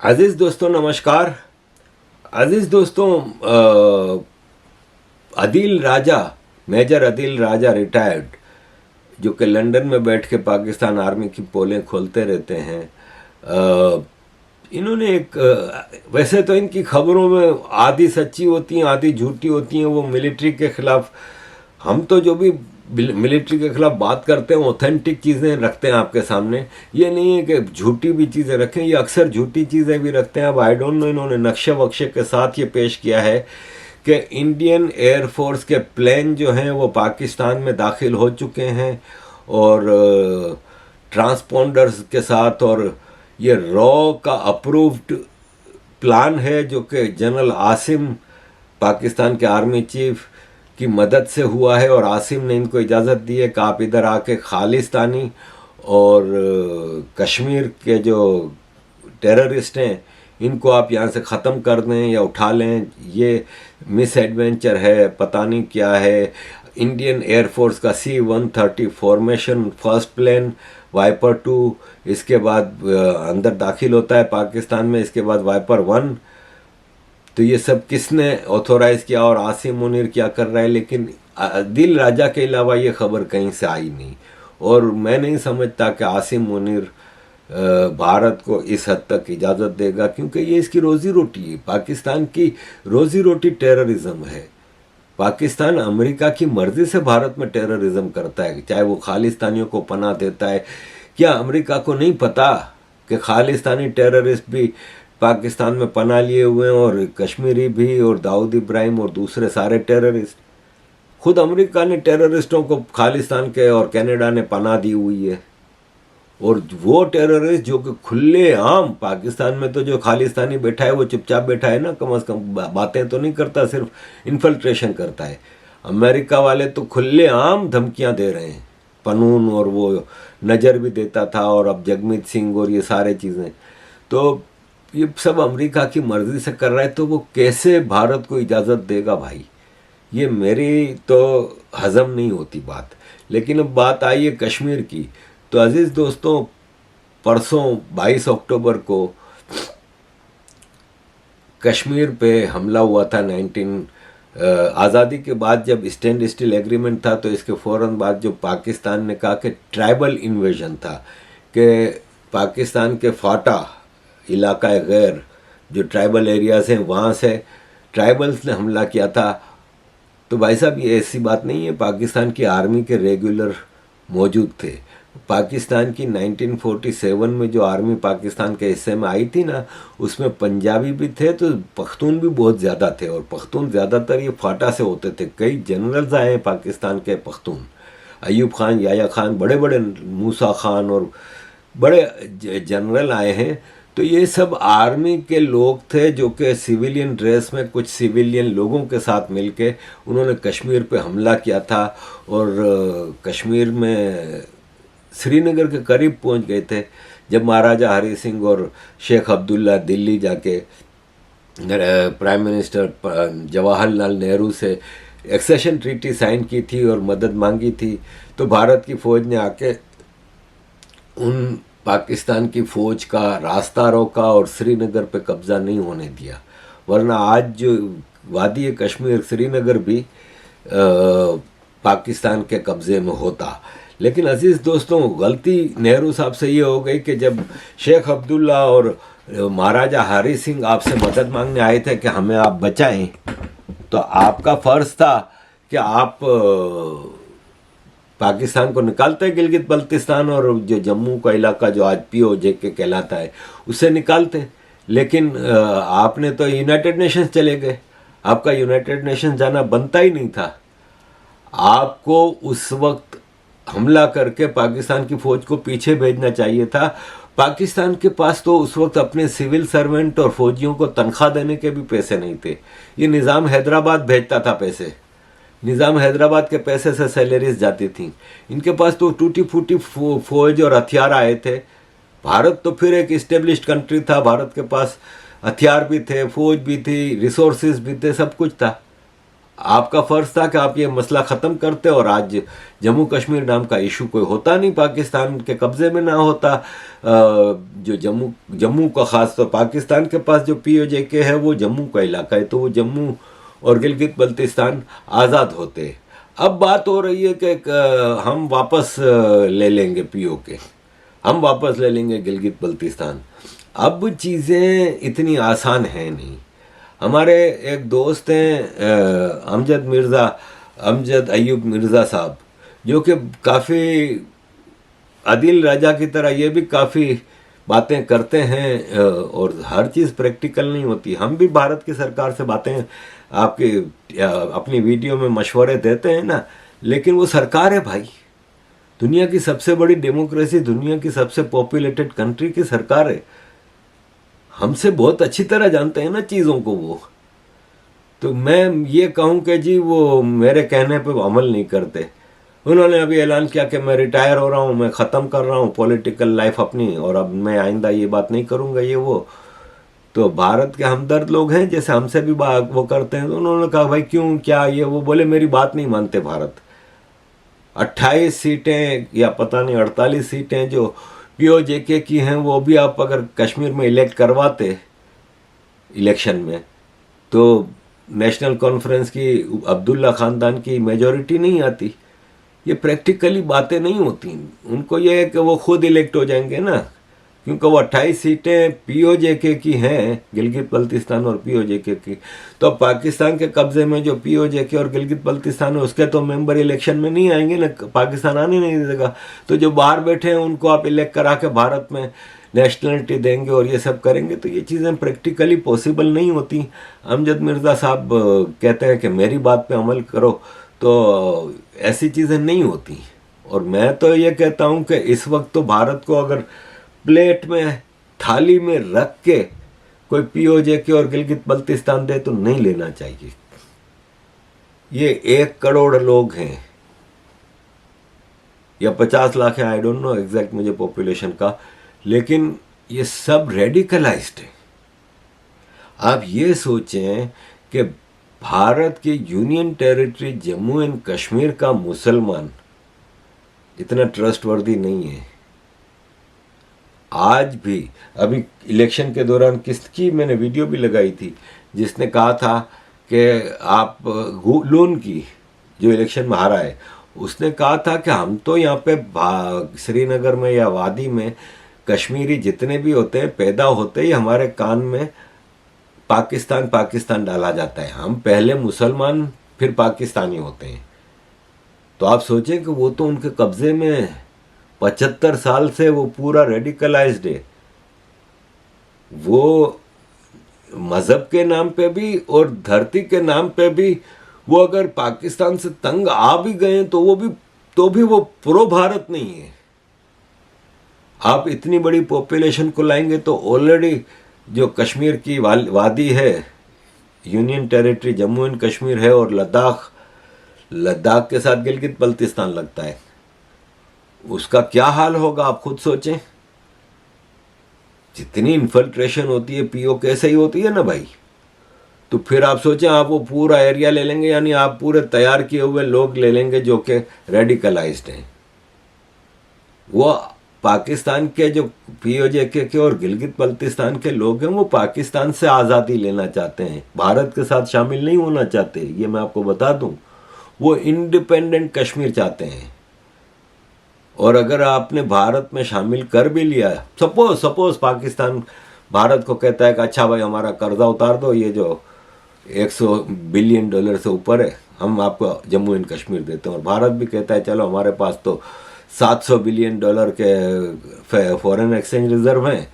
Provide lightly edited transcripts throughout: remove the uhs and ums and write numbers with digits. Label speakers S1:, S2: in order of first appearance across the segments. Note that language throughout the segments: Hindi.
S1: अजीज़ दोस्तों नमस्कार। अजीज़ दोस्तों, अदील राजा, मेजर अदील राजा रिटायर्ड, जो कि लंदन में बैठ के पाकिस्तान आर्मी की पोलें खोलते रहते हैं, इन्होंने एक वैसे तो इनकी खबरों में आधी सच्ची होती हैं आधी झूठी होती हैं। वो मिलिट्री के खिलाफ, हम तो जो भी मिलिट्री के खिलाफ बात करते हैं ऑथेंटिक चीज़ें रखते हैं आपके सामने। ये नहीं है कि झूठी भी चीज़ें रखें, ये अक्सर झूठी चीज़ें भी रखते हैं। अब आई डोंट नो इन्होंने नक्शे वक्शे के साथ ये पेश किया है कि इंडियन एयरफोर्स के प्लेन जो हैं वो पाकिस्तान में दाखिल हो चुके हैं और ट्रांसपोंडर्स के साथ, और ये रॉ का अप्रूव्ड प्लान है जो कि जनरल आसिम, पाकिस्तान के आर्मी चीफ की मदद से हुआ है। और आसिम ने इनको इजाज़त दी है कि आप इधर आके खालिस्तानी और कश्मीर के जो टेररिस्ट हैं इनको आप यहाँ से ख़त्म कर दें या उठा लें। ये मिस एडवेंचर है, पता नहीं क्या है। इंडियन एयरफोर्स का C-130 formation first plane wiper 2 इसके बाद अंदर दाखिल होता है पाकिस्तान में, इसके बाद वाइपर 1। तो ये सब किसने ऑथोराइज़ किया और आसिम मुनीर क्या कर रहा है? लेकिन दिल राजा के अलावा ये खबर कहीं से आई नहीं, और मैं नहीं समझता कि आसिम मुनीर भारत को इस हद तक इजाज़त देगा, क्योंकि ये इसकी रोज़ी रोटी है। पाकिस्तान की रोज़ी रोटी टेररिज्म है। पाकिस्तान अमेरिका की मर्ज़ी से भारत में टेररिज्म करता है, चाहे वो खालिस्तानियों को पनाह देता है। क्या अमेरिका को नहीं पता कि खालिस्तानी टेररिस्ट भी पाकिस्तान में पनाह लिए हुए हैं, और कश्मीरी भी, और दाऊद इब्राहिम और दूसरे सारे टेररिस्ट? खुद अमेरिका ने टेररिस्टों को खालिस्तान के और कनाडा ने पनाह दी हुई है। और वो टेररिस्ट जो कि खुले आम, पाकिस्तान में तो जो खालिस्तानी बैठा है वो चुपचाप बैठा है ना, कम से कम बातें तो नहीं करता, सिर्फ इन्फिल्ट्रेशन करता है। अमेरिका वाले तो खुले आम धमकियां दे रहे हैं। पनून और वो नज़र भी देता था, और अब जगमीत सिंह और ये सारे चीज़ें, तो ये सब अमेरिका की मर्ज़ी से कर रहा है। तो वो कैसे भारत को इजाज़त देगा भाई? ये मेरी तो हज़म नहीं होती बात। लेकिन अब बात आई है कश्मीर की। तो अजीज़ दोस्तों, परसों 22 अक्टूबर को कश्मीर पे हमला हुआ था। आज़ादी के बाद जब स्टैंड स्टिल एग्रीमेंट था, तो इसके फ़ौरन बाद जो पाकिस्तान ने कहा कि ट्राइबल इन्वेजन था, कि पाकिस्तान के फाटा इलाका गैर जो ट्राइबल एरियाज़ हैं वहाँ से ट्राइबल्स ने हमला किया था। तो भाई साहब, ये ऐसी बात नहीं है, पाकिस्तान की आर्मी के रेगुलर मौजूद थे। पाकिस्तान की 1947 में जो आर्मी पाकिस्तान के हिस्से में आई थी ना, उसमें पंजाबी भी थे, तो पख्तून भी बहुत ज़्यादा थे, और पख्तून ज़्यादातर ये फाटा से होते थे। कई जनरल्स आए हैं पाकिस्तान के पख्तून, अयूब खान, याया खान, बड़े बड़े मूसा खान और बड़े जनरल आए हैं। तो ये सब आर्मी के लोग थे जो कि सिविलियन ड्रेस में कुछ सिविलियन लोगों के साथ मिलके उन्होंने कश्मीर पे हमला किया था, और कश्मीर में श्रीनगर के करीब पहुंच गए थे जब महाराजा हरी सिंह और शेख अब्दुल्ला दिल्ली जाके प्राइम मिनिस्टर जवाहरलाल नेहरू से एक्सेशन ट्रीटी साइन की थी और मदद मांगी थी। तो भारत की फ़ौज ने आके उन पाकिस्तान की फ़ौज का रास्ता रोका और श्रीनगर पे कब्ज़ा नहीं होने दिया, वरना आज जो वादी कश्मीर, श्रीनगर भी पाकिस्तान के कब्ज़े में होता। लेकिन अजीज़ दोस्तों, गलती नेहरू साहब से ये हो गई कि जब शेख अब्दुल्ला और महाराजा हरी सिंह आपसे मदद मांगने आए थे कि हमें आप बचाएं, तो आपका फ़र्ज़ था कि आप पाकिस्तान को निकालते हैं गिलगित बल्तिस्तान और जो जम्मू का इलाका जो आज POJ के कहलाता है उससे निकालते। लेकिन आपने तो यूनाइटेड नेशंस चले गए। आपका यूनाइटेड नेशंस जाना बनता ही नहीं था। आपको उस वक्त हमला करके पाकिस्तान की फ़ौज को पीछे भेजना चाहिए था। पाकिस्तान के पास तो उस वक्त अपने सिविल सर्वेंट और फौजियों को तनख्वाह देने के भी पैसे नहीं थे। ये निज़ाम हैदराबाद भेजता था पैसे, निज़ाम हैदराबाद के पैसे से सैलरीज जाती थी। इनके पास तो टूटी फूटी फौज और हथियार आए थे। भारत तो फिर एक इस्टेब्लिश्ड कंट्री था, भारत के पास हथियार भी थे, फौज भी थी, रिसोर्सेज भी थे, सब कुछ था। आपका फर्ज था कि आप ये मसला ख़त्म करते, और आज जम्मू कश्मीर नाम का इशू कोई होता नहीं, पाकिस्तान के कब्ज़े में ना होता। जो जम्मू का ख़ास तौर पाकिस्तान के पास जो POJK है वो जम्मू का इलाका है, तो वो जम्मू और गिलगित बल्तिस्तान आज़ाद होते। अब बात हो रही है कि हम वापस ले लेंगे POK, हम वापस ले लेंगे गिलगित बल्तिस्तान। अब चीज़ें इतनी आसान हैं नहीं। हमारे एक दोस्त हैं अमजद अयूब मिर्ज़ा साहब, जो कि काफ़ी आदिल राजा की तरह ये भी काफ़ी बातें करते हैं, और हर चीज़ प्रैक्टिकल नहीं होती। हम भी भारत की सरकार से बातें अपनी वीडियो में मशवरे देते हैं ना, लेकिन वो सरकार है भाई, दुनिया की सबसे बड़ी डेमोक्रेसी, दुनिया की सबसे पॉपुलेटेड कंट्री की सरकार है। हमसे बहुत अच्छी तरह जानते हैं ना चीज़ों को वो। तो मैं ये कहूँ कि जी वो मेरे कहने पे अमल नहीं करते। उन्होंने अभी ऐलान किया कि मैं रिटायर हो रहा हूँ, मैं ख़त्म कर रहा हूँ पॉलिटिकल लाइफ अपनी, और अब मैं आइंदा ये बात नहीं करूँगा, ये वो। तो भारत के हमदर्द लोग हैं, जैसे हमसे भी वो करते हैं, तो उन्होंने कहा भाई क्यों, क्या ये वो। बोले मेरी बात नहीं मानते भारत। 28 सीटें या पता नहीं 48 सीटें जो POJK की हैं, वो भी आप अगर कश्मीर में इलेक्ट करवाते इलेक्शन में, तो नेशनल कॉन्फ्रेंस की अब्दुल्ला ख़ानदान की मेजॉरिटी नहीं आती। ये प्रैक्टिकली बातें नहीं होती। उनको ये है कि वो खुद इलेक्ट हो जाएंगे ना, क्योंकि वो 28 सीटें POJK की हैं, गिलगित बल्तिस्तान और POJK की। तो अब पाकिस्तान के कब्जे में जो POJK और गिलगित बल्तिस्तान है, उसके तो मेंबर इलेक्शन में नहीं आएंगे ना, पाकिस्तान आने नहीं देगा। तो जो बाहर बैठे हैं उनको आप इलेक्ट करा के भारत में नेशनलिटी देंगे और ये सब करेंगे, तो ये चीज़ें प्रैक्टिकली पॉसिबल नहीं होती। अमजद मिर्ज़ा साहब कहते हैं कि मेरी बात पे अमल करो, तो ऐसी चीज़ें नहीं होती। और मैं तो ये कहता हूँ कि इस वक्त तो भारत को अगर प्लेट में थाली में रख के कोई POJK और गिलगित बल्तिस्तान दे तो नहीं लेना चाहिए। ये 1 करोड़ लोग हैं या 50 लाख है, आई डोंट नो एग्जैक्ट मुझे पॉपुलेशन का, लेकिन ये सब रेडिकलाइज्ड है। आप ये सोचें कि भारत की union territory Jammu and Kashmir का मुसलमान इतना ट्रस्टवर्दी नहीं है। आज भी अभी इलेक्शन के दौरान किसकी मैंने वीडियो भी लगाई थी, जिसने कहा था कि आप लून की जो इलेक्शन में हारा है, उसने कहा था कि हम तो यहाँ पे श्रीनगर में या वादी में कश्मीरी जितने भी होते हैं पैदा होते ही हमारे कान में पाकिस्तान पाकिस्तान डाला जाता है, हम पहले मुसलमान फिर पाकिस्तानी होते हैं। तो आप सोचें कि वो तो उनके कब्जे में 75 साल से वो पूरा रेडिकलाइज्ड है। वो मज़हब के नाम पे भी और धरती के नाम पे भी वो अगर पाकिस्तान से तंग आ भी गए तो भी वो प्रो भारत नहीं है। आप इतनी बड़ी पॉपुलेशन को लाएंगे तो ऑलरेडी जो कश्मीर की वादी है, union territory Jammu and Kashmir है, और लद्दाख के साथ गिलगित बल्तिस्तान लगता है, उसका क्या हाल होगा आप खुद सोचें। जितनी इन्फिल्ट्रेशन होती है POK से ही होती है ना भाई। तो फिर आप सोचें आप वो पूरा एरिया ले लेंगे, यानी आप पूरे तैयार किए हुए लोग ले लेंगे जो कि रेडिकलाइज्ड हैं। वो पाकिस्तान के जो POJK के और गिलगित बल्तिस्तान के लोग हैं, वो पाकिस्तान से आज़ादी लेना चाहते हैं, भारत के साथ शामिल नहीं होना चाहते। ये मैं आपको बता दूं, वो इंडिपेंडेंट कश्मीर चाहते हैं। और अगर आपने भारत में शामिल कर भी लिया, सपोज पाकिस्तान भारत को कहता है कि अच्छा भाई हमारा कर्जा उतार दो, ये जो $100 बिलियन से ऊपर है, हम आपको जम्मू एंड कश्मीर देते हैं। और भारत भी कहता है चलो हमारे पास तो $700 बिलियन के फॉरेन एक्सचेंज रिजर्व हैं,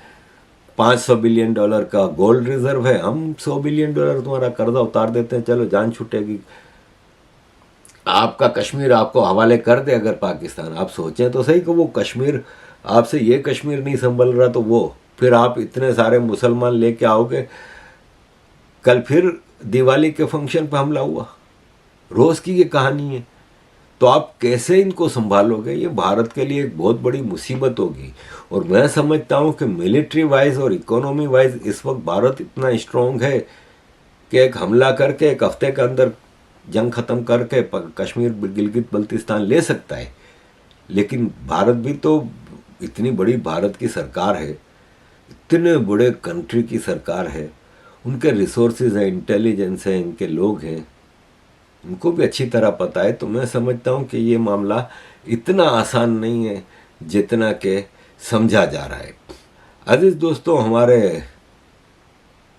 S1: $500 बिलियन का गोल्ड रिजर्व है, हम $100 बिलियन तुम्हारा कर्जा उतार देते हैं, चलो जान छूटेगी। आपका कश्मीर आपको हवाले कर दे अगर पाकिस्तान। आप सोचें तो सही कि वो कश्मीर आपसे ये कश्मीर नहीं संभल रहा, तो वो फिर आप इतने सारे मुसलमान लेके आओगे। कल फिर दिवाली के फंक्शन पे हमला हुआ, रोज़ की ये कहानी है। तो आप कैसे इनको संभालोगे? ये भारत के लिए एक बहुत बड़ी मुसीबत होगी। और मैं समझता हूँ कि मिलिट्री वाइज और इकोनॉमी वाइज इस वक्त भारत इतना स्ट्रॉन्ग है कि एक हमला करके एक हफ्ते के अंदर जंग ख़त्म करके कश्मीर गिलगित बल्तिस्तान ले सकता है, लेकिन भारत भी तो इतनी बड़ी भारत की सरकार है, इतने बड़े कंट्री की सरकार है, उनके रिसोर्सेज हैं, इंटेलिजेंस है, इनके लोग हैं, उनको भी अच्छी तरह पता है। तो मैं समझता हूँ कि ये मामला इतना आसान नहीं है जितना कि समझा जा रहा है। अजीज दोस्तों, हमारे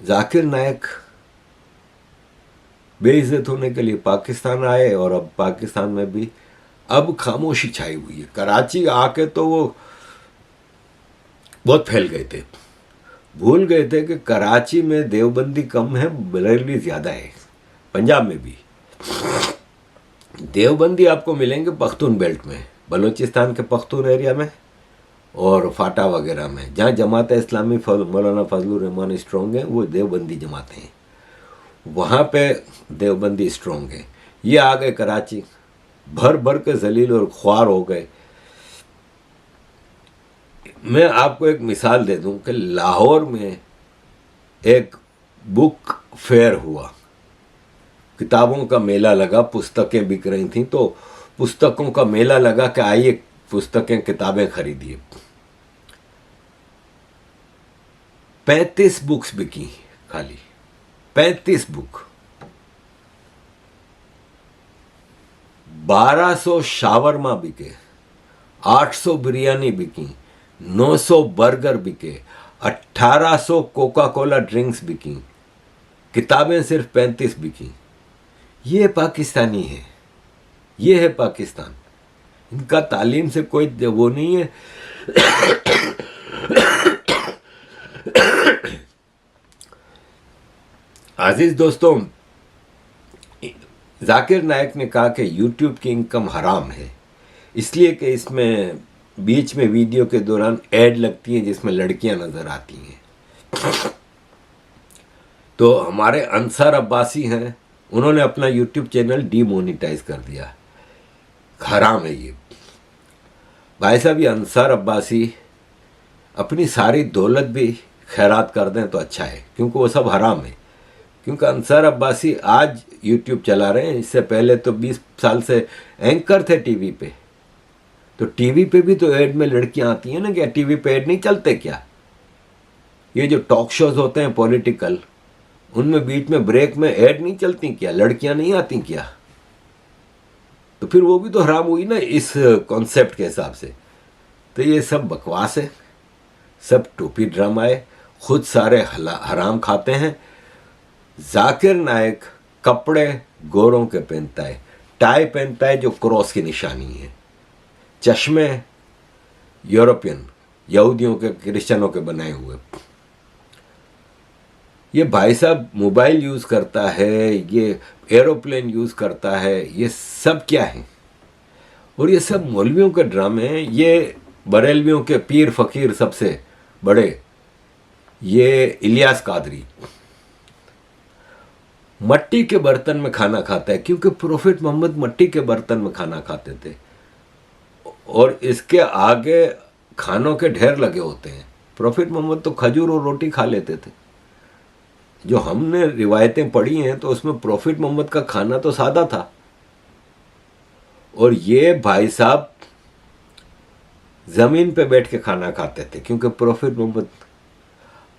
S1: जाकिर नायक बेइज्जत होने के लिए पाकिस्तान आए और अब पाकिस्तान में भी अब खामोशी छाई हुई है। कराची आके तो वो बहुत फैल गए थे, भूल गए थे कि कराची में देवबंदी कम है, बरेलवी ज़्यादा है। पंजाब में भी देवबंदी आपको मिलेंगे पख्तून बेल्ट में, बलूचिस्तान के पख्तून एरिया में और फाटा वगैरह में, जहाँ जमात इस्लामी मौलाना फजलुर रहमान स्ट्रॉन्ग है, वो देवबंदी जमाते हैं, वहाँ पे देवबंदी स्ट्रॉन्ग है। ये आ गए कराची, भर भर के जलील और ख्वार हो गए। मैं आपको एक मिसाल दे दूं कि लाहौर में एक बुक फेयर हुआ, किताबों का मेला लगा, पुस्तकें बिक रही थी, तो पुस्तकों का मेला लगा कि आइए पुस्तकें किताबें खरीदिए। 35 बुक्स बिकी, खाली 35 बुक। 1200 शावरमा बिके, 800 बिरयानी बिकी, 900 बर्गर बिके, 1800 कोका कोला ड्रिंक्स बिकी, किताबें सिर्फ 35 बिकी। ये पाकिस्तानी है, ये है पाकिस्तान। इनका तालीम से कोई वो नहीं है। आजीज दोस्तों, जाकिर नायक ने कहा कि यूट्यूब की इनकम हराम है, इसलिए कि इसमें बीच में वीडियो के दौरान ऐड लगती हैं जिसमें लड़कियां नजर आती हैं। तो हमारे अंसार अब्बासी हैं, उन्होंने अपना यूट्यूब चैनल डीमोनेटाइज कर दिया। हराम है ये। भाई साहब, ये अंसार अब्बासी अपनी सारी दौलत भी खैरात कर दें तो अच्छा है, क्योंकि वो सब हराम है। क्योंकि अंसार अब्बासी आज यूट्यूब चला रहे हैं, इससे पहले तो 20 साल से एंकर थे टीवी पे। तो टीवी पे भी तो ऐड में लड़कियां आती हैं ना, क्या टीवी पे ऐड नहीं चलते क्या? ये जो टॉक शोज होते हैं पॉलिटिकल, उनमें बीच में ब्रेक में ऐड नहीं चलती क्या? लड़कियां नहीं आती क्या? तो फिर वो भी तो हराम हुई ना इस कॉन्सेप्ट के हिसाब से। तो ये सब बकवास है, सब टोपी ड्रामा है, खुद सारे हराम खाते हैं। जाकिर नायक कपड़े गोरों के पहनता है, टाई पहनता है जो क्रॉस की निशानी है, चश्मे यूरोपियन यहूदियों के क्रिश्चियनों के बनाए हुए। ये भाई साहब मोबाइल यूज़ करता है, ये एरोप्लेन यूज़ करता है, ये सब क्या है? और ये सब मौलवियों के ड्रामे हैं। ये बरेलवियों के पीर फकीर सबसे बड़े, ये इलियास कादरी मट्टी के बर्तन में खाना खाता है, क्योंकि प्रोफेट मोहम्मद मट्टी के बर्तन में खाना खाते थे और इसके आगे खानों के ढेर लगे होते हैं। प्रोफेट मोहम्मद तो खजूर और रोटी खा लेते थे। जो हमने रिवायतें पढ़ी हैं तो उसमें प्रोफेट मोहम्मद का खाना तो सादा था, और ये भाई साहब जमीन पे बैठ के खाना खाते थे, क्योंकि प्रोफेट मोहम्मद।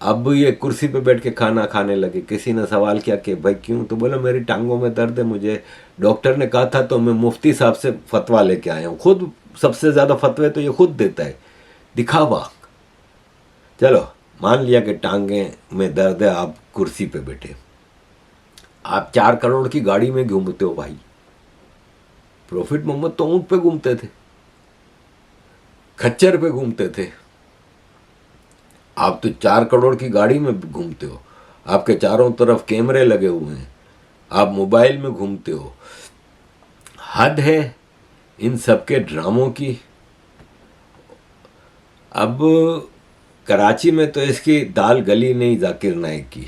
S1: अब ये कुर्सी पे बैठ के खाना खाने लगे। किसी ने सवाल किया कि भाई क्यों? तो बोला मेरी टांगों में दर्द है, मुझे डॉक्टर ने कहा था, तो मैं मुफ्ती साहब से फतवा लेके आया हूँ। खुद सबसे ज़्यादा फतवे तो ये खुद देता है, दिखावा। चलो मान लिया कि टांगे में दर्द है, आप कुर्सी पे बैठे, आप 4 करोड़ की गाड़ी में घूमते हो भाई। प्रोफेट मोहम्मद तो ऊंट पे घूमते थे, खच्चर पे घूमते थे, आप तो 4 करोड़ की गाड़ी में घूमते हो, आपके चारों तरफ कैमरे लगे हुए हैं, आप मोबाइल में घूमते हो। हद है इन सबके ड्रामों की। अब कराची में तो इसकी दाल गली नहीं जाकिर नायक की।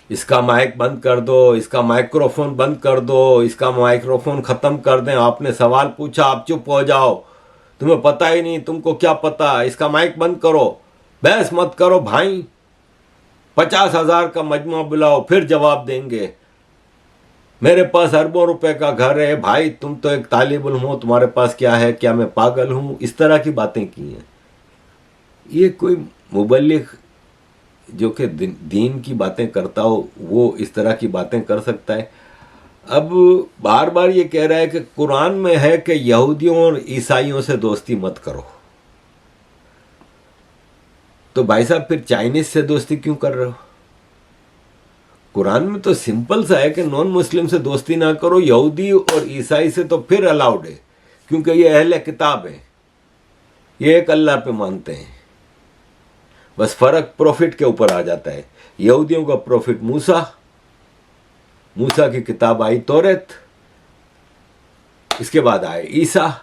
S1: इसका माइक बंद कर दो, इसका माइक्रोफोन बंद कर दो, इसका माइक्रोफोन ख़त्म कर दें। आपने सवाल पूछा, आप चुप हो जाओ, तुम्हें पता ही नहीं, तुमको क्या पता, इसका माइक बंद करो, बहस मत करो भाई, 50,000 का मजमा बुलाओ फिर जवाब देंगे। मेरे पास अरबों रुपए का घर है, भाई तुम तो एक तालिब इल्म हो, तुम्हारे पास क्या है, क्या मैं पागल हूं, इस तरह की बातें की हैं। ये कोई मुबल्लिग जो कि दीन की बातें करता हो वो इस तरह की बातें कर सकता है? अब बार बार ये कह रहा है कि कुरान में है कि यहूदियों और ईसाइयों से दोस्ती मत करो। तो भाई साहब फिर चाइनीज से दोस्ती क्यों कर रहे हो? कुरान में तो सिंपल सा है कि नॉन मुस्लिम से दोस्ती ना करो, यहूदी और ईसाई से तो फिर अलाउड है, क्योंकि ये अहले किताब है, ये एक अल्लाह पे मानते हैं। बस फर्क प्रॉफिट के ऊपर आ जाता है। यहूदियों का प्रॉफिट मूसा की किताब आई तौरेत, इसके बाद आए ईसा,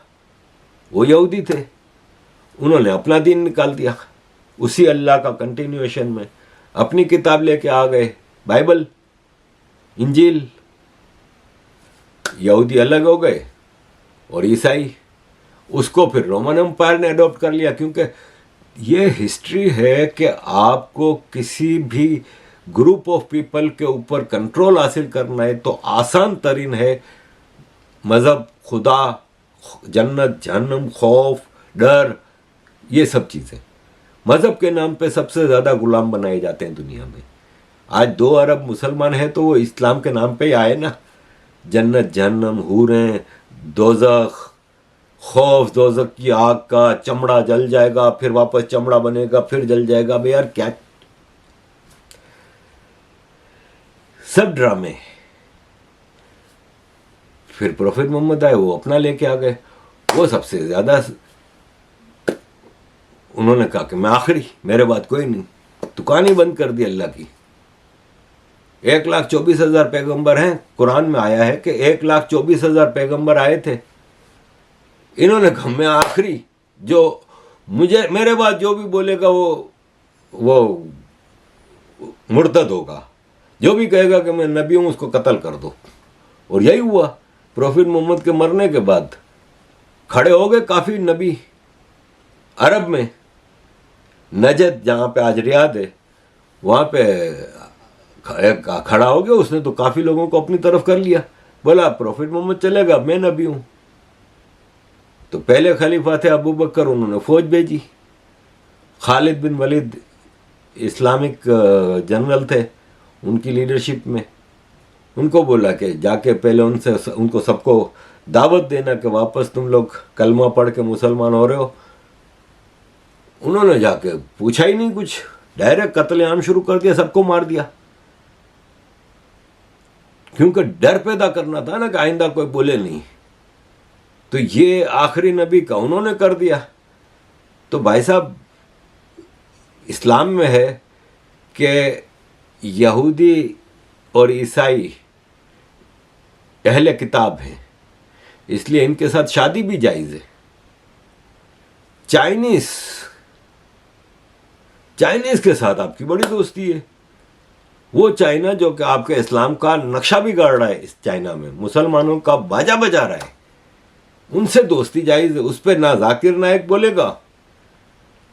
S1: वो यहूदी थे, उन्होंने अपना दीन निकाल दिया, उसी अल्लाह का कंटिन्यूएशन में अपनी किताब लेके आ गए, बाइबल, इंजील। यहूदी अलग हो गए और ईसाई, उसको फिर रोमन एम्पायर ने अडॉप्ट कर लिया। क्योंकि ये हिस्ट्री है कि आपको किसी भी ग्रुप ऑफ पीपल के ऊपर कंट्रोल हासिल करना है तो आसान तरीन है मजहब, खुदा, जन्नत, जहन्नम, खौफ, डर, ये सब चीज़ें। मजहब के नाम पे सबसे ज़्यादा गुलाम बनाए जाते हैं दुनिया में। आज 2 अरब मुसलमान हैं तो वो इस्लाम के नाम पे ही आए ना। जन्नत, जहन्नम, हूरें, दोज़ख, खौफ दोज़ख की आग का, चमड़ा जल जाएगा फिर वापस चमड़ा बनेगा फिर जल जाएगा। भाई यार क्या सब ड्रामे। फिर प्रोफेट मोहम्मद आए, वो अपना लेके आ गए। वो सबसे ज्यादा उन्होंने कहा कि मैं आखिरी, मेरे बाद कोई नहीं, दुकान ही बंद कर दी अल्लाह की। 1,24,000 पैगंबर हैं, कुरान में आया है कि 1,24,000 पैगंबर आए थे। इन्होंने कहा मैं आखिरी, जो मुझे मेरे बाद जो भी बोलेगा वो मुर्तद होगा, जो भी कहेगा कि मैं नबी हूं उसको कत्ल कर दो। और यही हुआ। प्रोफेट मोहम्मद के मरने के बाद खड़े हो गए काफी नबी अरब में। नजद जहां पे आज रियाद है वहां पे खड़ा हो गया, उसने तो काफी लोगों को अपनी तरफ कर लिया। बोला प्रोफेट मोहम्मद चलेगा, मैं नबी हूं। तो पहले खलीफा थे अबू बकर, उन्होंने फौज भेजी। खालिद बिन वलीद इस्लामिक जनरल थे, उनकी लीडरशिप में। उनको बोला कि जाके पहले उनको सबको दावत देना कि वापस तुम लोग कलमा पढ़ के मुसलमान हो रहे हो। उन्होंने जाके पूछा ही नहीं कुछ, डायरेक्ट कत्लेआम शुरू कर दिया, सबको मार दिया। क्योंकि डर पैदा करना था ना कि आइंदा कोई बोले नहीं। तो ये आखिरी नबी का उन्होंने कर दिया। तो भाई साहब इस्लाम में है कि यहूदी और ईसाई अहले किताब हैं, इसलिए इनके साथ शादी भी जायज़ है। चाइनीज के साथ आपकी बड़ी दोस्ती है। वो चाइना जो कि आपके इस्लाम का नक्शा भी गाड़ रहा है, इस चाइना में मुसलमानों का बाजा बजा रहा है, उनसे दोस्ती जायज़ है। उस पर ना जाकिर नायक बोलेगा,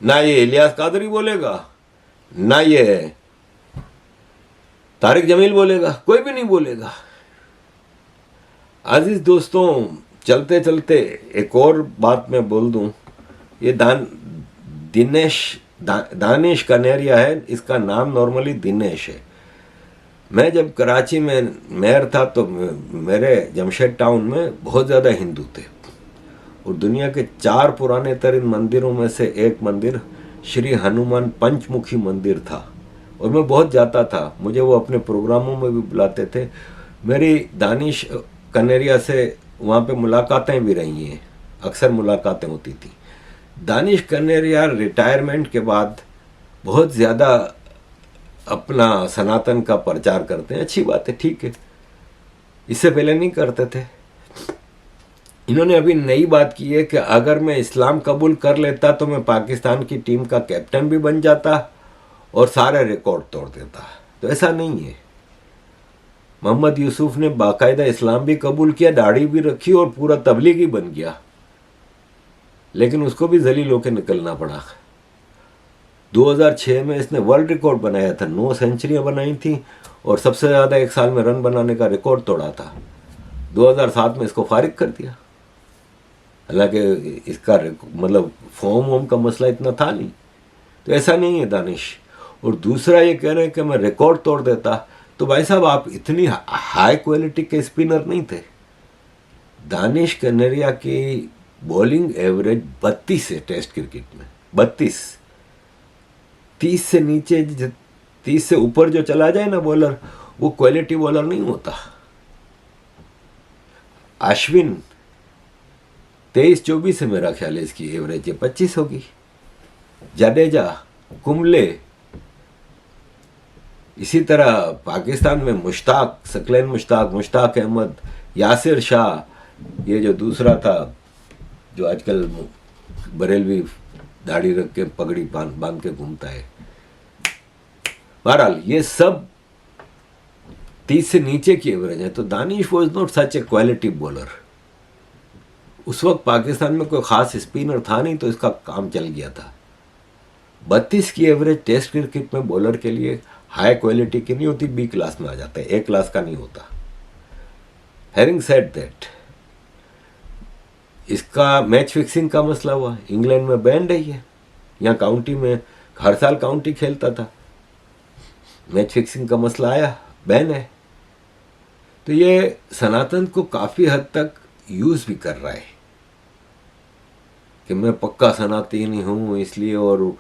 S1: ना ये इलियास कादरी बोलेगा, ना ये तारिक जमील बोलेगा, कोई भी नहीं बोलेगा। अजीज दोस्तों, चलते चलते एक और बात मैं बोल दूं। ये दानिश कनेरिया है, इसका नाम नॉर्मली दिनेश है। मैं जब कराची में मेयर था तो मेरे जमशेद टाउन में बहुत ज़्यादा हिंदू थे और दुनिया के 4 पुराने तरीन मंदिरों में से एक मंदिर श्री हनुमान पंचमुखी मंदिर था और मैं बहुत जाता था। मुझे वो अपने प्रोग्रामों में भी बुलाते थे। मेरी दानिश कनेरिया से वहाँ पे मुलाकातें भी रही हैं, अक्सर मुलाकातें होती थी। दानिश कनेरिया रिटायरमेंट के बाद बहुत ज़्यादा अपना सनातन का प्रचार करते हैं, अच्छी बात है, ठीक है, इससे पहले नहीं करते थे। इन्होंने अभी नई बात की है कि अगर मैं इस्लाम कबूल कर लेता तो मैं पाकिस्तान की टीम का कैप्टन भी बन जाता और सारे रिकॉर्ड तोड़ देता। तो ऐसा नहीं है। मोहम्मद यूसुफ ने बाकायदा इस्लाम भी कबूल किया, दाढ़ी भी रखी और पूरा तबलीगी बन गया, लेकिन उसको भी जलील होकर निकलना पड़ा। 2006 में इसने वर्ल्ड रिकॉर्ड बनाया था, 9 सेंचुरियां बनाई थी और सबसे ज़्यादा एक साल में रन बनाने का रिकॉर्ड तोड़ा था। 2007 में इसको फारिग कर दिया। हालांकि इसका मतलब फॉर्म वॉर्म का मसला इतना था नहीं, तो ऐसा नहीं है दानिश। और दूसरा ये कह रहे हैं कि मैं रिकॉर्ड तोड़ देता, तो भाई साहब आप इतनी हाई क्वालिटी के स्पिनर नहीं थे। दानिश कनेरिया की बॉलिंग एवरेज 32 है टेस्ट क्रिकेट में, 32। 30 से नीचे, 30 से ऊपर जो चला जाए ना बॉलर, वो क्वालिटी बॉलर नहीं होता। अश्विन 23-24 है मेरा ख्याल है इसकी एवरेज, 25 होगी। जडेजा, कुंबले, इसी तरह पाकिस्तान में मुश्ताक, सकलैन मुश्ताक, मुश्ताक अहमद, यासिर शाह, ये जो दूसरा था जो आजकल बरेलवी दाढ़ी रख के पगड़ी बांध के घूमता है, बहरहाल ये सब 30 से नीचे की एवरेज है। तो Danish was not such A quality bowler. उस वक्त पाकिस्तान में कोई खास स्पिनर था नहीं, तो इसका काम चल गया था। 32 की एवरेज टेस्ट क्रिकेट में बॉलर के लिए हाई क्वालिटी की नहीं होती, बी क्लास में आ जाता है, ए क्लास का नहीं होता। हैविंग सेड दैट, इसका मैच फिक्सिंग का मसला हुआ, इंग्लैंड में बैंड है ये, यहाँ काउंटी में हर साल काउंटी खेलता था, मैच फिक्सिंग का मसला आया, बैन है। तो ये सनातन को काफ़ी हद तक यूज़ भी कर रहा है कि मैं पक्का सनातनी हूँ इसलिए, और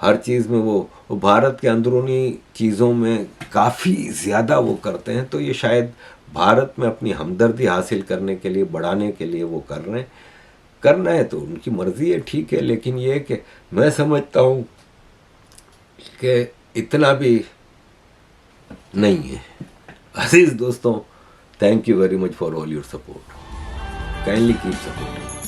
S1: हर चीज़ में वो भारत के अंदरूनी चीज़ों में काफ़ी ज़्यादा वो करते हैं। तो ये शायद भारत में अपनी हमदर्दी हासिल करने के लिए, बढ़ाने के लिए वो कर रहे हैं। करना है तो उनकी मर्ज़ी है, ठीक है, लेकिन ये कि मैं समझता हूँ कि इतना भी नहीं है। अजीज़ दोस्तों, thank you very much for all your support, kindly keep supporting.